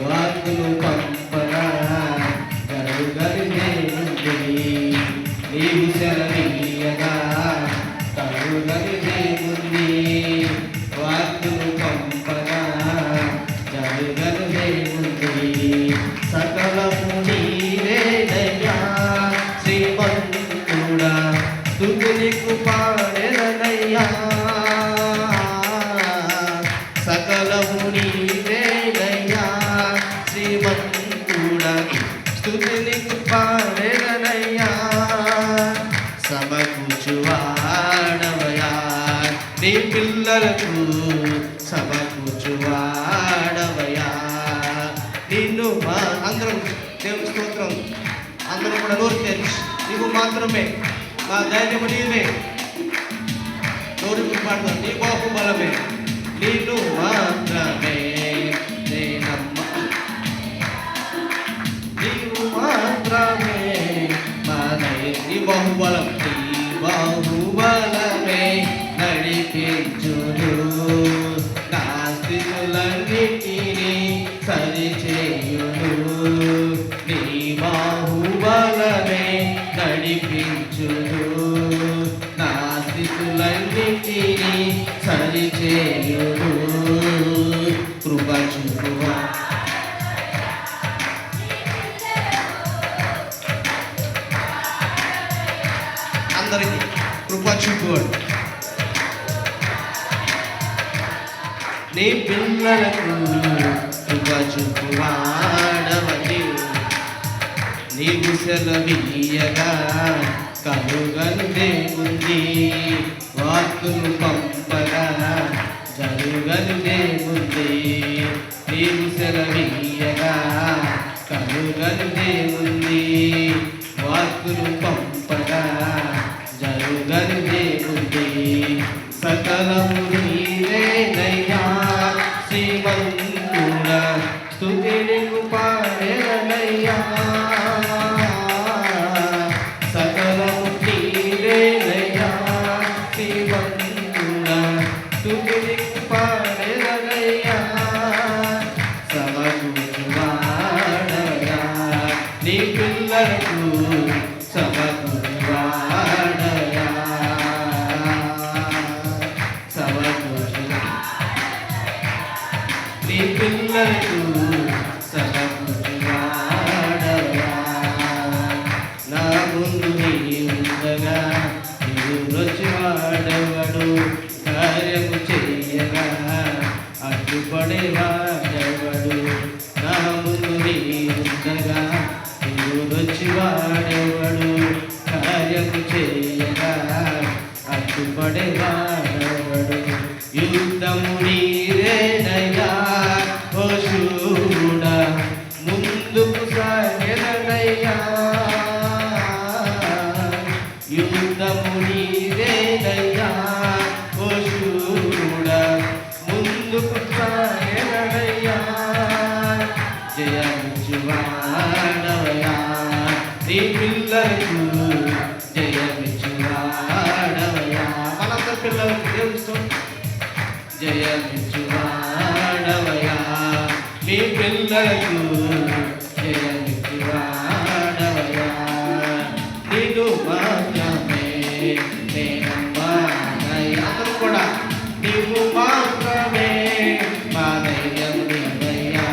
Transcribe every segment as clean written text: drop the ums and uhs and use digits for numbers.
వాక్కును పంపగా కలుగనిదేముంది నీవు సెలవీయగా కలుగనిదేముంది వాక్కును పంపగా కలుగనిదేముంది సకలము నీవేనయ్యా శ్రీమంతుడా స్తుతికి పాడెదనయ్యా సకలము నీవేనయ్యా శ్రీమంతుడా స్తుతికి పాడెదనయ్యా సమకూర్చువాడవయ్యా నీ పిల్లలకు సమకూర్చువాడవయ్యా నిన్ను అందరం దేవుని స్తోత్రం అందరూ కూడా నోరు తెరిచి నీవు మాత్రమే మా ధైర్యము నీవే నోరు పాడతాం నీ బాహుబలమే నిన్ను మాత్రమే నీవు మాత్రమే మా నీ బాహుబలమే నడిపించును నా స్థితులన్నిటినీ సరిచేయును నీ బాహుబలమే నడిపించును నా స్థితులన్నిటినీ సరిచేయును కృప చూపువా అందరికీ కృప చూపువాడు నీ పిల్లలకు కృప చూపువాడవని నీవు సెలవీయగా కలుగనిదేముంది వాక్కును పంపగా జరుగనిదేముంది నీవు సెలవీయగా కలుగనిదేముంది వాక్కును పంపగా జరుగనిదేముంది సకలము నీవేనయ్యా శ్రీమంతుడా స్తుతికి పాడెదనయ్యా సకలము నీవేనయ్యా శ్రీమంతుడా స్తుతికి పాడెదనయ్యా సమకూర్చువాడవయ్యా నీ పిల్లలకు సమకూర్చువాడవయ్యా నీ పిల్లలకు సమకూర్చువాడవయ్యా నా ముందు నీ ఉండగా నీవు రుచివాడవడు కార్యము చేయగా అడ్డుపడేవాడెవడు నా ముందు నీ ఉండగా నీవు రుచివాడెవడు కార్యము చేయగా అడ్డుపడేవాడెవడు యుద్ధము నీరేనయ్యా ఓ శూరుడా ముందుకు సాగెదనయ్యా యుద్ధము నీరేనయ్యా ఓ శూరుడా ముందుకు సాగెదనయ్యా జయమిచ్చువాడవయ్యా నీ పిల్లలకు జయమిచ్చువాడవయ్యా మనందరి పిల్లలకు దేవుస్తూ జయమిచ్చువాడవయ్యా నీ పిల్లలకు జయమిచ్చువాడవయ్యా నీకు మాత్రమే నేనమ్మానయ్యా అందరూ కూడా నీవు మాత్రమే మా ధైర్యం నీవయ్యా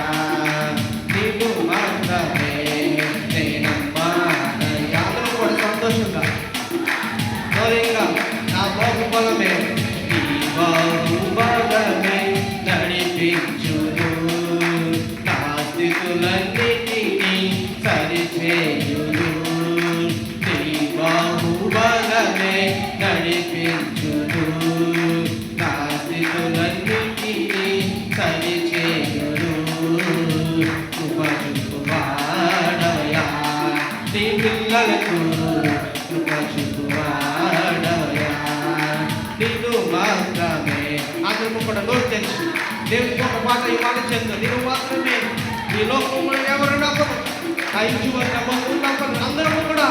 నీకు మాత్రమే నేనమ్మానయ్యా అందరూ కూడా సంతోషంగా గౌరవంగా నా బాహుబలమే నీ బాహుబలమే నడిపించును నా స్థితులన్నిటినీ సరిచేయును నీ బాహుబలమే నడిపించును నా స్థితులన్నిటినీ సరిచేయును కృప చూపువాడవయ్యా నీ పిల్లలకు కృప చూపువాడవయ్యా నీవు మాత్రమే అందరూ కూడా నోరు తెరిచి దేవునికి ఒక మాట ఈ మాట చెందు నీవు మాత్రమే ఈ లోకంలో ఎవరు నమ్మరు ఐదువరు నమ్మకు నమ్మరు అందరూ కూడా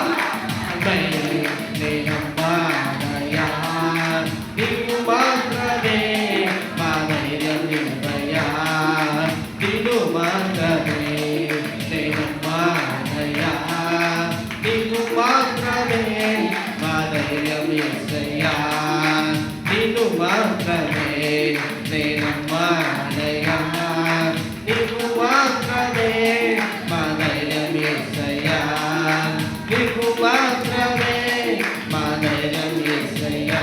నేనమ్మానయ్యా నీవు మాత్రమే మా ధైర్యం నీవయ్యా నిన్ను మాత్రమే నేనమ్మానయ్యా, నీవు మాత్రమే మా ధైర్యం యేసయ్యా, నీవు మాత్రమే నేనమ్మానయ్యా, నీవు మాత్రమే మా ధైర్యం యేసయ్యా, నీవు మాత్రమే మా ధైర్యం యేసయ్యా.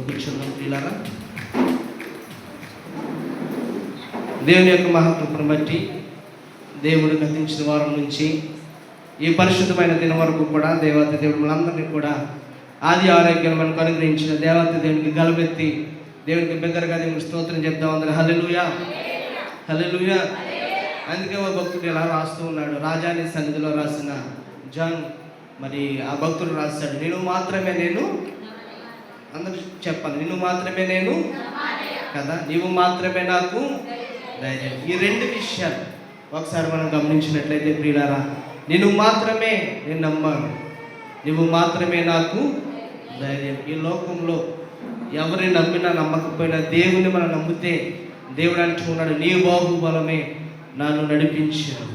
కూర్చున్నాం పిల్లరా. దేవుని యొక్క మహాకృపను బట్టి దేవుడు గతించిన వారం నుంచి ఈ పరిశుద్ధమైన దినం వరకు కూడా దేవత దేవుడు మనందరినీ కూడా ఆది ఆరోగ్యం మనకు అనుగ్రహించిన దేవత దేవునికి గలబెత్తి దేవునికి బిగ్గరగా దేవునికి స్తోత్రం చెప్దాం అందరూ. హల్లెలూయా, హల్లెలూయా. అందుకే ఓ భక్తుడు ఇలా రాస్తూ ఉన్నాడు, రాజాని సన్నిధిలో రాసిన జాన్, మరి ఆ భక్తుడు రాశాడు, నేను మాత్రమే నేను, అందరూ చెప్పాలి, నిన్ను మాత్రమే నేను కదా, నీవు మాత్రమే నాకు ధైర్యం. ఈ రెండు విషయాలు ఒకసారి మనం గమనించినట్లయితే ప్రియులారా, నిన్ను మాత్రమే నేను నమ్మాను, నువ్వు మాత్రమే నాకు ధైర్యం. ఈ లోకంలో ఎవరిని నమ్మినా నమ్మకపోయినా దేవుని మనం నమ్మితే దేవుడు అంటున్నాడు, నీ బాహుబలమే నన్ను నడిపించాను,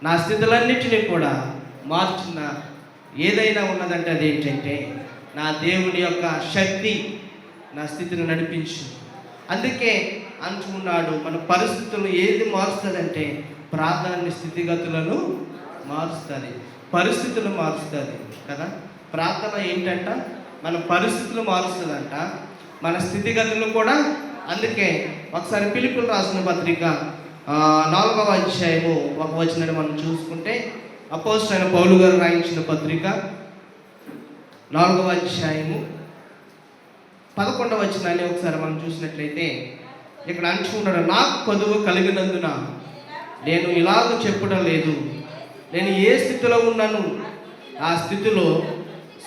నా స్థితులన్నిటినీ కూడా మార్చిన ఏదైనా ఉన్నదంటే అదేంటంటే నా దేవుని యొక్క శక్తి నా స్థితిని నడిపించు. అందుకే అంటున్నాడు, మన పరిస్థితులు ఏది మారుస్తుందంటే ప్రార్థన స్థితిగతులను మారుస్తుంది, పరిస్థితులు మారుస్తుంది కదా. ప్రార్థన ఏంటంట, మన పరిస్థితులు మారుస్తుందంట, మన స్థితిగతులు కూడా. అందుకే ఒకసారి ఫిలిప్పీయులు రాసిన పత్రిక 4వ అధ్యాయము 1వ వచనాన్ని మనం చూసుకుంటే, అపోస్తలుడైన పౌలు గారు రాయించిన పత్రిక 4వ అధ్యాయము 11వ వచనాన్ని ఒకసారి మనం చూసినట్లయితే ఇక్కడ అంటున్నాడు, నాకు కొదువు కలిగినందున నేను ఇలాగ చెప్పడం లేదు, నేను ఏ స్థితిలో ఉన్నాను ఆ స్థితిలో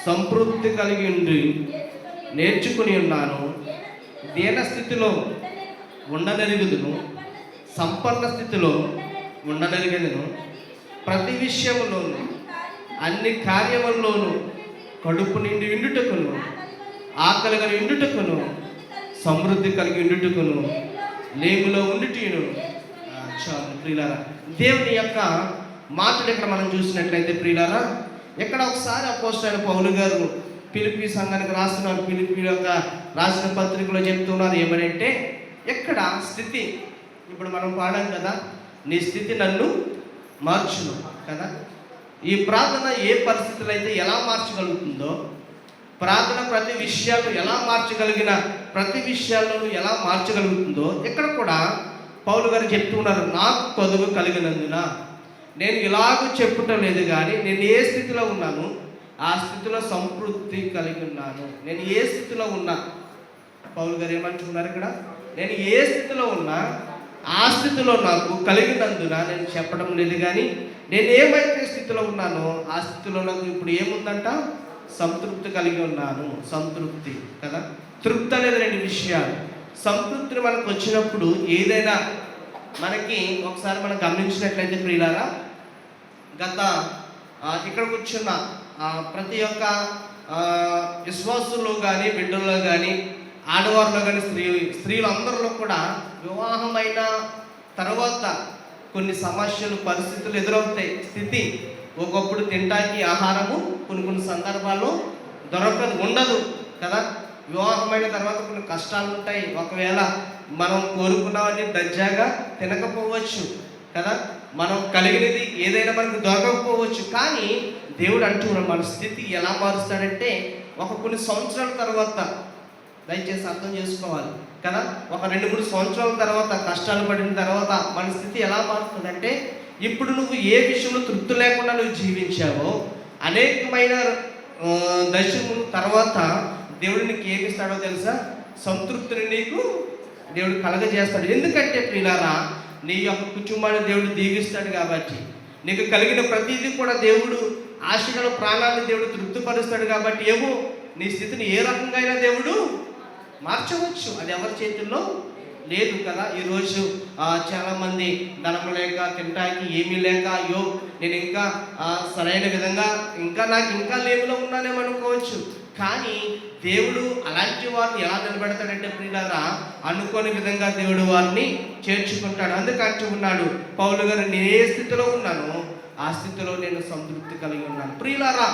సంతృప్తి కలిగి ఉండి నేర్చుకుని ఉన్నాను, దీన స్థితిలో ఉండనెరుగుదును, సంపన్న స్థితిలో ఉండనెరిగెదను, ప్రతి విషయంలోను అన్ని కార్యముల్లోనూ కడుపు నిండి ఉండుటకును, ఆకలి కలిగి ఉండుటకును, సమృద్ధి కలిగి ఉండుటకును, లేములో ఉండుటను. చాలు ప్రియులారా, దేవుని యొక్క మాటలు ఇక్కడ మనం చూసినట్లయితే ప్రియులారా, ఇక్కడ ఒకసారి అపోస్తలుడైన పౌలు గారు ఫిలిప్పీ సంఘానికి రాస్తున్నారు, ఫిలిప్పీ యొక్క రాసిన పత్రికలో చెప్తున్నారు ఏమనంటే, ఎక్కడ స్థితి, ఇప్పుడు మనం పాడాం కదా, నీ స్థితి నన్ను మార్చును కదా. ఈ ప్రార్థన ఏ పరిస్థితులు అయితే ఎలా మార్చగలుగుతుందో, ప్రార్థన ప్రతి విషయాలు ఎలా మార్చగలిగిన ప్రతి విషయాలను ఎలా మార్చగలుగుతుందో ఇక్కడ కూడా పౌలు గారు చెప్తున్నారు, నాకు కొదువు కలిగినందున నేను ఇలాగ చెప్పుటం లేదు కానీ నేను ఏ స్థితిలో ఉన్నాను ఆ స్థితిలో సంతృప్తి కలిగి ఉన్నాను. నేను ఏ స్థితిలో ఉన్నా, పౌలు గారు ఏమంటున్నారు ఇక్కడ, నేను ఏ స్థితిలో ఉన్నా ఆ స్థితిలో నాకు కలిగినందున నేను చెప్పడం లేదు కానీ నేను ఏమైతే స్థితిలో ఉన్నానో ఆ స్థితిలో నాకు ఇప్పుడు ఏముందంట, సంతృప్తి కలిగి ఉన్నాను. సంతృప్తి కదా, తృప్తి అనేది రెండు విషయాలు. సంతృప్తిని మనకు వచ్చినప్పుడు ఏదైనా మనకి ఒకసారి మనం గమనించినట్లయితే ప్రియులారా, గత ఇక్కడ కూర్చున్న ప్రతి ఒక్క విశ్వాసుల్లో కానీ బిడ్డల్లో కానీ ఆడవారిలో కానీ స్త్రీలు అందరిలో కూడా వివాహమైన తర్వాత కొన్ని సమస్యలు పరిస్థితులు ఎదురవుతాయి. స్థితి ఒకప్పుడు తినడానికి ఆహారము కొన్ని సందర్భాల్లో ఉండదు కదా. వివాహమైన తర్వాత కొన్ని కష్టాలు ఉంటాయి. ఒకవేళ మనం కోరుకున్నవన్నీ దర్జాగా తినకపోవచ్చు కదా, మనం కలిగినది ఏదైనా మనకు దొరకకపోవచ్చు. కానీ దేవుడు అంటున్నాడు మన స్థితి ఎలా మారుస్తాడంటే కొన్ని సంవత్సరాల తర్వాత, దయచేసి అర్థం చేసుకోవాలి కదా, 2-3 సంవత్సరాల తర్వాత కష్టాలు పడిన తర్వాత మన స్థితి ఎలా మారుతుందంటే, ఇప్పుడు నువ్వు ఏ విషయంలో తృప్తి లేకుండా నువ్వు జీవించావో అనేకమైన దశల తర్వాత దేవుడు నీకు ఏమిస్తాడో తెలుసా, సంతృప్తిని నీకు దేవుడు కలగజేస్తాడు. ఎందుకంటే ప్రియులారా, నీ యొక్క కుటుంబాన్ని దేవుడు దీవిస్తాడు కాబట్టి, నీకు కలిగిన ప్రతిదీ కూడా దేవుడు ఆశగల ప్రాణాన్ని దేవుడు తృప్తిపరుస్తాడు కాబట్టి, ఏమో నీ స్థితిని ఏ రకంగా అయినా దేవుడు మార్చవచ్చు. అది ఎవరి చేతుల్లో లేదు కదా. ఈరోజు చాలామంది ధనం లేక తినడానికి ఏమీ లేక, అయ్యో నేను ఇంకా సరైన విధంగా నాకు ఇంకా లేమిలో ఉన్నానేమనుకోవచ్చు. కానీ దేవుడు అలాంటి వారిని ఎలా నిలబెడతాడంటే ప్రియులారా, అనుకోని విధంగా దేవుడు వారిని చేర్చుకుంటాడు. అందుకంటూ ఉన్నాడు పౌలు గారు, నేను ఏ స్థితిలో ఉన్నానో ఆ స్థితిలో నేను సంతృప్తి కలిగి ఉన్నాను. ప్రియులారా,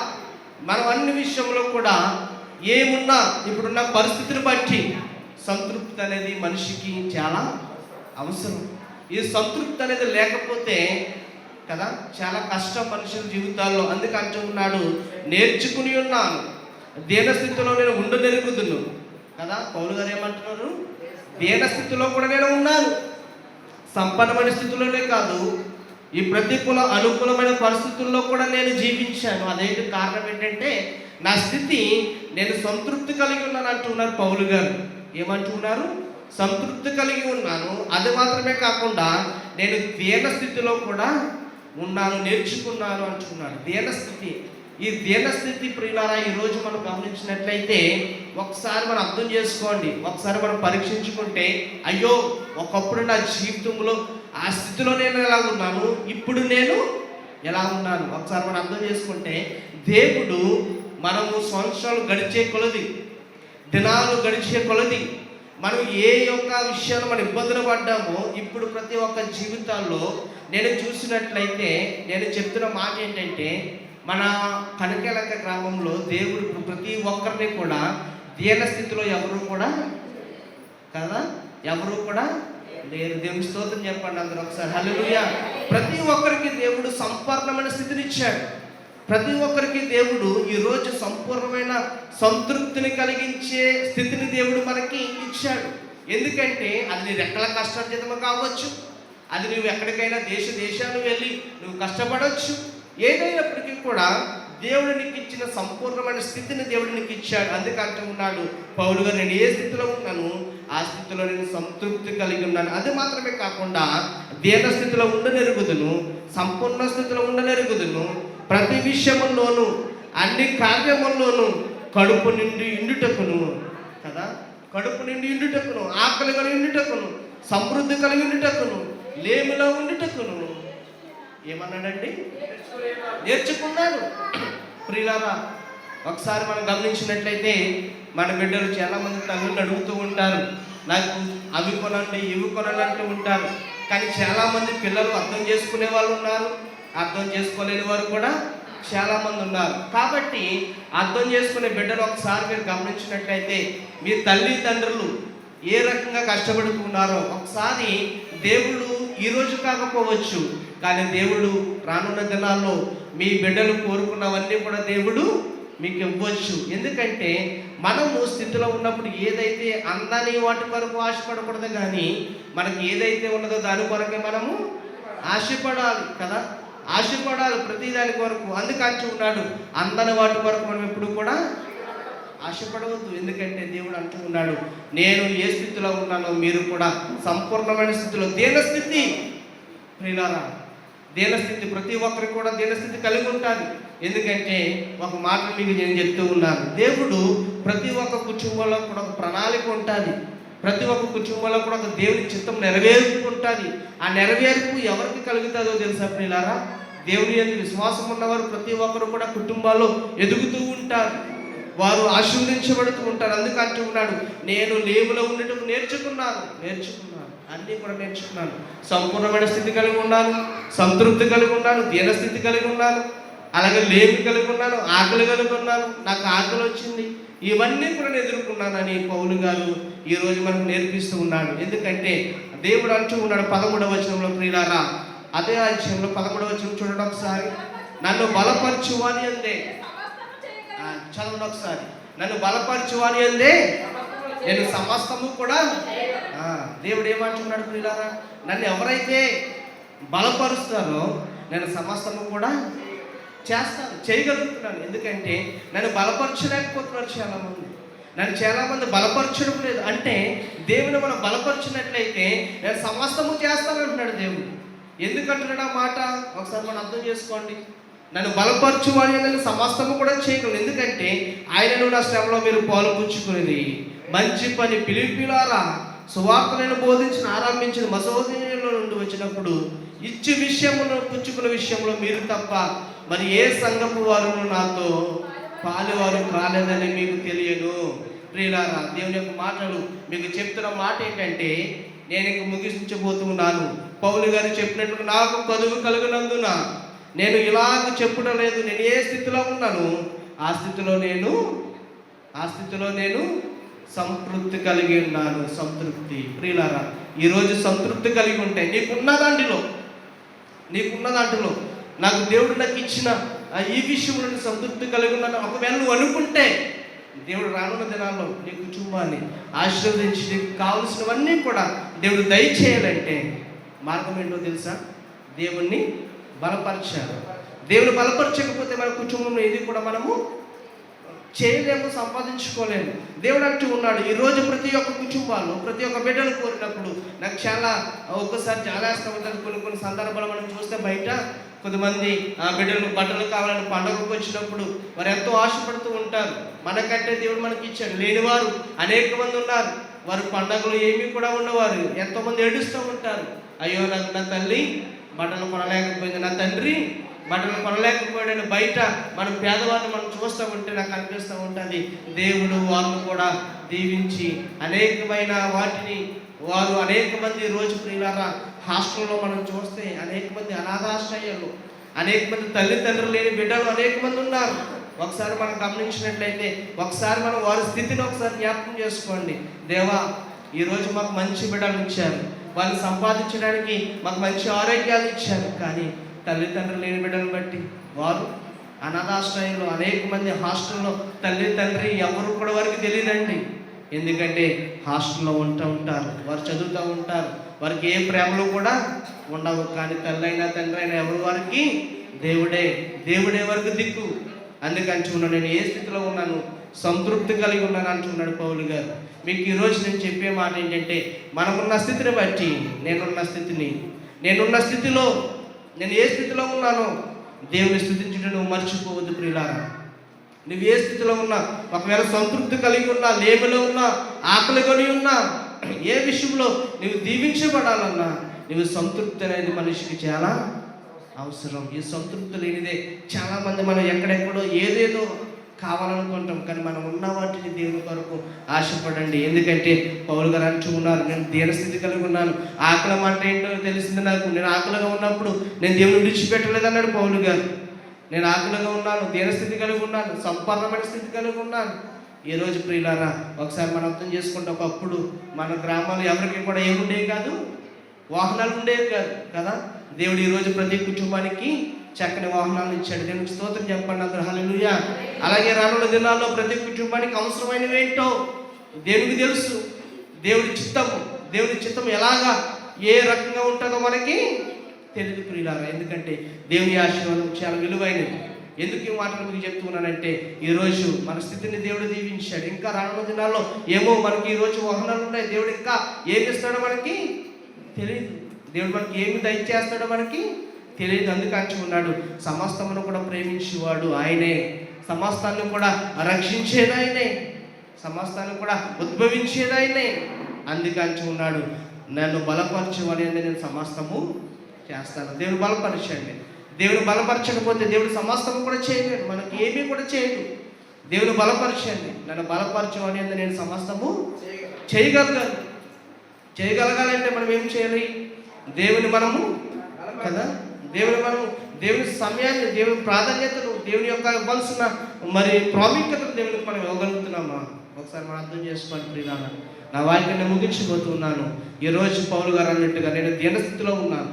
మనం అన్ని విషయంలో కూడా ఏమున్నా ఇప్పుడున్న పరిస్థితిని బట్టి సంతృప్తి అనేది మనిషికి చాలా అవసరం. ఈ సంతృప్తి అనేది లేకపోతే కదా చాలా కష్టం మనుషుల జీవితాల్లో. అందుకంటూ ఉన్నాడు, నేర్చుకుని ఉన్నాను దీనస్థితిలో నేను ఉండనెరుగుదును కదా. పౌలు గారు ఏమంటున్నారు, దీనస్థితిలో కూడా నేను ఉన్నాను. సంపన్నమైన స్థితిలోనే కాదు, ఈ ప్రతికూల అనుకూలమైన పరిస్థితుల్లో కూడా నేను జీవించాను. అదేంటి కారణం ఏంటంటే నా స్థితి నేను సంతృప్తి కలిగి ఉన్నాను అంటున్నారు పౌలు గారు. ఏమంటున్నారు, సంతృప్తి కలిగి ఉన్నాను. అది మాత్రమే కాకుండా నేను దీన స్థితిలో కూడా ఉన్నాను, నేర్చుకున్నాను అంటున్నాడు. దీనస్థితి, ఈ దీనస్థితి ప్రియులారా ఈరోజు మనం గమనించినట్లయితే ఒకసారి మనం అర్థం చేసుకోండి, ఒకసారి మనం పరీక్షించుకుంటే, అయ్యో ఒకప్పుడు నా జీవితంలో ఆ స్థితిలో నేను ఎలా ఉన్నాను, ఇప్పుడు నేను ఎలా ఉన్నాను. ఒకసారి మనం అర్థం చేసుకుంటే, దేవుడు మనము సంవత్సరాలు గడిచే కొలది, దినాలు గడిచే కొలది, మనం ఏ యొక్క విషయాలు మనం ఇబ్బందులు పడ్డామో ఇప్పుడు ప్రతి ఒక్క జీవితాల్లో నేను చూసినట్లయితే నేను చెప్తున్న మాట ఏంటంటే, మన కనకలక గ్రామంలో దేవుడు ప్రతి ఒక్కరిని కూడా దీన స్థితిలో ఎవరు కూడా కదా, ఎవరు కూడా లేరు. దేవుని స్తోత్రం చెప్పండి అందరూ ఒకసారి హల్లెలూయా. ప్రతి ఒక్కరికి దేవుడు సంపూర్ణమైన స్థితిని ఇచ్చాడు. ప్రతి ఒక్కరికి దేవుడు ఈరోజు సంపూర్ణమైన సంతృప్తిని కలిగించే స్థితిని దేవుడు మనకి ఇచ్చాడు. ఎందుకంటే అది నీ రెక్కల కష్టార్జితము కావచ్చు, అది నువ్వు ఎక్కడికైనా దేశాలు వెళ్ళి నువ్వు కష్టపడవచ్చు. ఏదైనప్పటికీ కూడా దేవుడు నీకు ఇచ్చిన సంపూర్ణమైన స్థితిని దేవుడు నీకు ఇచ్చాడు. అందుకంటూ ఉన్నాడు పౌలు గారు, నేను ఏ స్థితిలో ఉన్నాను ఆ స్థితిలో నేను సంతృప్తి కలిగి ఉన్నాను. అది మాత్రమే కాకుండా దీన స్థితిలో ఉండనెరుగుదును, సంపూర్ణ స్థితిలో ఉండనెరుగుదును, ప్రతి విషయములోను అన్ని కార్యముల్లోనూ కడుపు నిండి ఇండుటకును కదా, కడుపు నిండి ఇండుటకును, ఆకలి కలిగి ఉండుటకును, సమృద్ధి కలిగి ఉండుటకును, లేమిలో ఉండుటకును ఏమన్నాడండి, నేర్చుకున్నాడు. ప్రియులారా, ఒకసారి మనం గమనించినట్లయితే మన బిడ్డలు చాలామంది తల్లిని అడుగుతూ ఉంటారు, నాకు అవి కొనండి ఇవి కొనండి అంటూ ఉంటారు. కానీ చాలామంది పిల్లలు అర్థం చేసుకునే వాళ్ళు ఉన్నారు, అర్థం చేసుకోలేని వారు కూడా చాలామంది ఉన్నారు. కాబట్టి అర్థం చేసుకునే బిడ్డలు ఒకసారి మీరు గమనించినట్లయితే మీ తల్లిదండ్రులు ఏ రకంగా కష్టపడుతున్నారో ఒకసారి దేవుడు ఈరోజు కాకపోవచ్చు, కానీ దేవుడు రానున్న దినాల్లో మీ బిడ్డలు కోరుకున్నవన్నీ కూడా దేవుడు మీకు ఇవ్వచ్చు. ఎందుకంటే మనము స్థితిలో ఉన్నప్పుడు ఏదైతే అందని వాటి కొరకు ఆశపడకూడదు, కానీ మనకి ఏదైతే ఉన్నదో దాని కొరకే మనము ఆశపడాలి కదా, ఆశపడాలి ప్రతి దాని కొరకు. అందుకంటూ ఉన్నాడు, అందని వాటి కొరకు మనం ఎప్పుడు కూడా ఆశపడవద్దు. ఎందుకంటే దేవుడు అంటూ ఉన్నాడు, నేను ఏ స్థితిలో ఉన్నానో మీరు కూడా సంపూర్ణమైన స్థితిలో, దీనస్థితి ప్రియులారా, దీనస్థితి ప్రతి ఒక్కరికి కూడా దీనస్థితి కలిగి ఉంటుంది. ఎందుకంటే ఒక మాట మీకు నేను చెప్తూ ఉన్నాను, దేవుడు ప్రతి ఒక్క కుటుంబంలో కూడా ఒక ప్రణాళిక ఉంటుంది, ప్రతి ఒక్క కుటుంబంలో కూడా ఒక దేవుని చిత్తం నెరవేర్పు ఉంటుంది. ఆ నెరవేర్పు ఎవరికి కలుగుతుందో తెలుసా ప్రియులారా, దేవుని యందు విశ్వాసం ఉన్నవారు ప్రతి ఒక్కరు కూడా కుటుంబాల్లో ఎదుగుతూ ఉంటారు, వారు ఆశీర్వదించబడుతూ ఉంటారు. అందుకంటూ ఉన్నాడు, నేను లేములో ఉండటం నేర్చుకున్నాను, అన్నీ కూడా నేర్చుకున్నాను. సంపూర్ణమైన స్థితి కలిగి ఉన్నాను, సంతృప్తి కలిగి ఉన్నాను, దీనస్థితి కలిగి ఉన్నాను, అలాగే లేమి కలిగి ఉన్నాను, ఆకలి కలిగి ఉన్నాను, నాకు ఆకలి వచ్చింది, ఇవన్నీ కూడా నేను ఎదుర్కొన్నానని పౌలు గారు ఈరోజు మనకు నేర్పిస్తూ ఉన్నాడు. ఎందుకంటే దేవుడు అంటూ ఉన్నాడు 11వ వచనంలో ప్రియులారా, అదే అధ్యాయంలో 11వ వచనం చూడండి ఒకసారి, నన్ను బలపరచువాని అందే, చదవండి ఒకసారి, నన్ను బలపరచువాని అందే నేను సమస్తము కూడా. దేవుడు ఏమంటున్నాడు ప్రియులారా, నన్ను ఎవరైతే బలపరుస్తారో నేను సమస్తము కూడా చేస్తాను, చేయగలుగుతున్నాను. ఎందుకంటే నన్ను బలపరచలేకపోతున్నారు చాలామంది, నన్ను చాలామంది బలపరచడం లేదు. అంటే దేవుని మనం బలపరిచినట్లయితే నేను సమస్తము చేస్తానంటున్నాడు దేవుడు. ఎందుకంటున్నాడు ఆ మాట ఒకసారి మనం అర్థం చేసుకోండి. నన్ను బలపరచు అని నేను సమస్తము కూడా చేయగలను. ఎందుకంటే ఆయనను నా శ్రమలో మీరు పాలుపుచ్చుకునేది మంచి పని పిలిపిలారా, సువార్తలను బోధించిన ఆరంభించిన మసోదీలో నుండి వచ్చినప్పుడు ఇచ్చి విషయమును పుచ్చుకున్న విషయంలో మీరు తప్ప మరి ఏ సంఘపు వారు నాతో పాలువారు కాలేదని మీకు తెలియను. ప్రియులారా, దేవుని యొక్క మాటలు మీకు చెప్తున్న మాట ఏంటంటే, నేను ఇంక ముగించబోతున్నాను. పౌలు గారు చెప్పినట్టు నాకు కలుగు కలుగునందున నేను ఇలాగ చెప్పడం లేదు. నేను ఏ స్థితిలో ఉన్నాను ఆ స్థితిలో నేను సంతృప్తి కలిగి ఉన్నాను. సంతృప్తి. ప్రియులారా, ఈరోజు సంతృప్తి కలిగి ఉంటే నీకున్న దాంట్లో నాకు దేవుడు నాకు ఇచ్చిన ఈ విషయంలో సంతృప్తి కలిగి ఉన్నాను. ఒకవేళ నువ్వు అనుకుంటే దేవుడు రానున్న దినాల్లో నీ కుటుంబాన్ని ఆశీర్వదించి నీకు కావలసినవన్నీ కూడా దేవుడు దయచేయాలంటే మార్గం ఏంటో తెలుసా? దేవుణ్ణి బలపరచాలి. దేవుని బలపరచకపోతే మన కుటుంబంలో ఇది కూడా మనము చేయలేము, సంపాదించుకోలేము. దేవుడు అంటూ ఉన్నాడు, ఈరోజు ప్రతి ఒక్క కుటుంబాల్లో ప్రతి ఒక్క బిడ్డను కోరినప్పుడు నాకు ఒక్కసారి జాలేస్తూ ఉంటుంది. కొన్ని సందర్భాలు మనం చూస్తే బయట కొంతమంది బిడ్డలకు బట్టలు కావాలని పండుగకు వచ్చినప్పుడు వారు ఎంతో ఆశపడుతూ ఉంటారు. మనకంటే దేవుడు మనకి ఇచ్చాడు. లేనివారు అనేక మంది ఉన్నారు. వారు పండుగలు ఏమీ కూడా ఉన్నవారు ఎంతోమంది ఏడుస్తూ ఉంటారు. అయ్యో, నాకు నా తల్లి బట్టలు కొనలేకపోయింది, నా తండ్రి బట్టలు కొనలేకపోయాడని బయట మనం పేదవారిని మనం చూస్తూ ఉంటే నాకు అనిపిస్తూ ఉంటుంది, దేవుడు వారిని కూడా దీవించి అనేకమైన వాటిని వారు అనేక మంది రోజు ప్రియులారా హాస్టల్లో మనం చూస్తే అనేక మంది అనాథాశ్రయాలు, అనేక మంది తల్లిదండ్రులు లేని బిడ్డలు అనేక మంది ఉన్నారు. ఒకసారి మనం గమనించినట్లయితే ఒకసారి మనం వారి స్థితిని ఒకసారి జ్ఞాపకం చేసుకోండి. దేవా, ఈరోజు మాకు మంచి బిడ్డలు ఇచ్చారు, వాళ్ళు సంపాదించడానికి మాకు మంచి ఆరోగ్యాలు ఇచ్చారు. కానీ తల్లిదండ్రులు లేని బిడ్డలను బట్టి వారు అనాథాశ్రయంలో అనేక మంది హాస్టల్లో తల్లిదండ్రి ఎవరు కూడా వారికి తెలియదండి. ఎందుకంటే హాస్టల్లో ఉంటారు, వారు చదువుతూ ఉంటారు, వారికి ఏ ప్రేమలు కూడా ఉండవు. కానీ తల్లి అయినా తండ్రి అయినా ఎవరు వారికి దేవుడే వారికి దిక్కు. అందుకంటున్నాను, నేను ఏ స్థితిలో ఉన్నాను సంతృప్తి కలిగి ఉన్నాను అంటున్నాడు పౌలు గారు. మీకు ఈరోజు నేను చెప్పే మాట ఏంటంటే, మనకున్న స్థితిని బట్టి నేనున్న స్థితిలో నేను ఏ స్థితిలో ఉన్నానో దేవుని స్థుతించడం నువ్వు మర్చిపోవద్దు. ప్రియులారా, నువ్వు ఏ స్థితిలో ఉన్నా, ఒకవేళ సంతృప్తి కలిగి ఉన్నా, లేమిలో ఉన్నా, ఆకలి కొని ఉన్నా, ఏ విషయంలో నువ్వు దీవించబడాలన్నా నువ్వు సంతృప్తి అనేది మనిషికి చాలా అవసరం. ఈ సంతృప్తి లేనిదే చాలామంది మనం ఎక్కడెక్కడో ఏదేదో కావాలనుకుంటాం. కానీ మనం ఉన్న వాటిని దేవుని కొరకు ఆశపడండి. ఎందుకంటే పౌలు గారు అంటూ ఉన్నారు, నేను దీనస్థితి కలిగి ఉన్నాను. ఆకలి మాట ఏంటో తెలిసింది నాకు. నేను ఆకలిగా ఉన్నప్పుడు నేను దేవుని విడిచిపెట్టలేదు అన్నాడు పౌలు గారు. నేను ఆకలిగా ఉన్నాను, దీనస్థితి కలిగి ఉన్నాను, సంపన్నమైన స్థితి కలిగి ఉన్నాను. ఈరోజు ప్రియులారా, ఒకసారి మనం అర్థం చేసుకుంటే, ఒకప్పుడు మన గ్రామాలు ఎవరికి కూడా ఏముండేవి కాదు, వాహనాలు ఉండేవి కాదు కదా. దేవుడు ఈరోజు ప్రతి కుటుంబానికి చక్కని వాహనాలు ఇచ్చాడు. దేవునికి స్తోత్రం చెప్పండి అందరూ, హల్లెలూయా. అలాగే రానున్న దినాల్లో ప్రతి కుటుంబానికి అవసరమైనవి ఏంటో దేవునికి తెలుసు. దేవుడి చిత్తం ఎలాగా ఏ రకంగా ఉంటుందో మనకి తెలియదు ప్రియులారా. ఎందుకంటే దేవుని ఆశీర్వాదం చాలా విలువైనది. ఎందుకు ఈ మాటలు మీకు చెప్తున్నానంటే, ఈరోజు మన స్థితిని దేవుడు దీవించాడు. ఇంకా రానున్న దినాల్లో ఏమో మనకి ఈరోజు వాహనాలు ఉన్నాయి, దేవుడు ఇంకా ఏమి ఇస్తాడో మనకి తెలియదు. దేవుడు మనకి ఏమి దయచేస్తాడో మనకి తెలియదు. అందుకని ఉన్నాడు, సమస్తమును కూడా ప్రేమించేవాడు ఆయనే, సమస్తాన్ని కూడా రక్షించేది ఆయనే, సమస్తాన్ని కూడా ఉద్భవించేది ఆయనే. అందుకని ఉన్నాడు, నన్ను బలపరచమని నేను సమస్తము చేస్తాను. దేవుడు బలపరచండి. దేవుడు బలపరచకపోతే దేవుడు సమస్తము కూడా చేయలేడు, మనకి ఏమీ కూడా చేయడు. దేవుడు బలపరచండి, నన్ను బలపరచమని నేను సమస్తము చేయగలగాలంటే మనం ఏం చేయాలి? దేవుని మనము కదా, దేవుని సమయాన్ని, దేవుని ప్రాధాన్యతను, దేవుని యొక్క ఇవ్వాల్సిన ప్రాముఖ్యతను దేవునికి మనం ఇవ్వగలుగుతున్నామా? ఒకసారి మనం అర్థం చేసుకోవాలి ప్రియులారా. నా వాక్యాన్ని ముగించిపోతున్నాను. ఈరోజు పౌలు గారు అన్నట్టుగా నేను దీనస్థితిలో ఉన్నాను,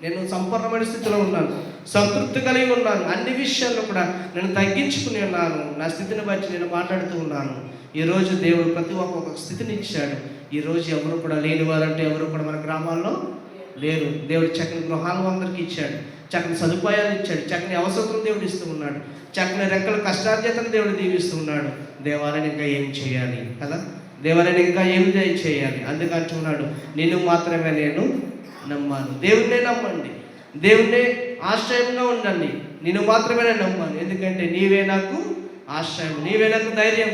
నేను సంపూర్ణమైన స్థితిలో ఉన్నాను, సంతృప్తి కలిగి ఉన్నాను. అన్ని విషయాల్లో కూడా నేను తగ్గించుకుని ఉన్నాను. నా స్థితిని బట్టి నేను మాట్లాడుతూ ఉన్నాను. ఈరోజు దేవుడు ప్రతి ఒక్క స్థితిని ఇచ్చాడు. ఈరోజు ఎవరు కూడా లేని వారంటే ఎవరు కూడా మన గ్రామాల్లో లేరు. దేవుడు చక్కని గృహాలు అందరికీ ఇచ్చాడు, చక్కని సదుపాయాలు ఇచ్చాడు, చక్కని అవసరం దేవుడు ఇస్తూ ఉన్నాడు, చక్కని రెక్కల కష్టార్జితను దేవుడు దీవిస్తూ ఉన్నాడు. దేవాలయం ఇంకా ఏం చేయాలి కదా, దేవాలయం ఇంకా ఏమి చేయాలి. అందుకంటున్నాడు, నిన్ను మాత్రమే నేను నమ్మాను. దేవుణ్ణే నమ్మండి, దేవుణ్ణే ఆశ్రయంగా ఉండండి, నిన్ను మాత్రమే నేను నమ్మాను. ఎందుకంటే నీవే నాకు ఆశ్రయం, నీవే నాకు ధైర్యం,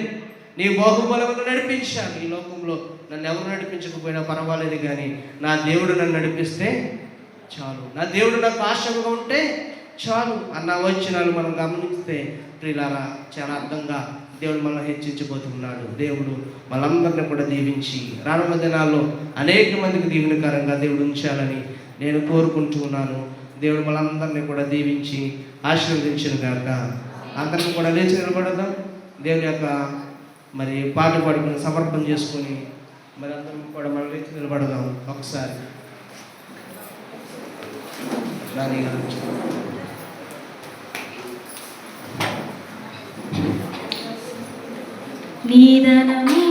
నీ బాహుబలమును నడిపించాను. ఈ లోకంలో నన్ను ఎవరు నడిపించకపోయినా పర్వాలేదు, కానీ నా దేవుడు నన్ను నడిపిస్తే చాలు. నా దేవుడు నాకు ఆశ్రయంగా ఉంటే చాలు అన్న వచనాలు మనం గమనిస్తే ప్రియులారా చాలా అర్థంగా దేవుడు మనల్ని హెచ్చించబోతున్నాడు. దేవుడు మనందరిని కూడా దీవించి రానున్న దినాల్లో అనేక మందికి దీవెనకరంగా దేవుడు ఉంచాలని నేను కోరుకుంటూ ఉన్నాను. దేవుడు మనందరినీ కూడా దీవించి ఆశీర్వదించును గాక. అందరిని కూడా లేచి నిలబడదాం. దేవుని యొక్క మరి పాట పాడుకుని సమర్పణ చేసుకొని మరి అందరం కూడా మనం లేచి నిలబడదాం. ఒకసారి నిదనము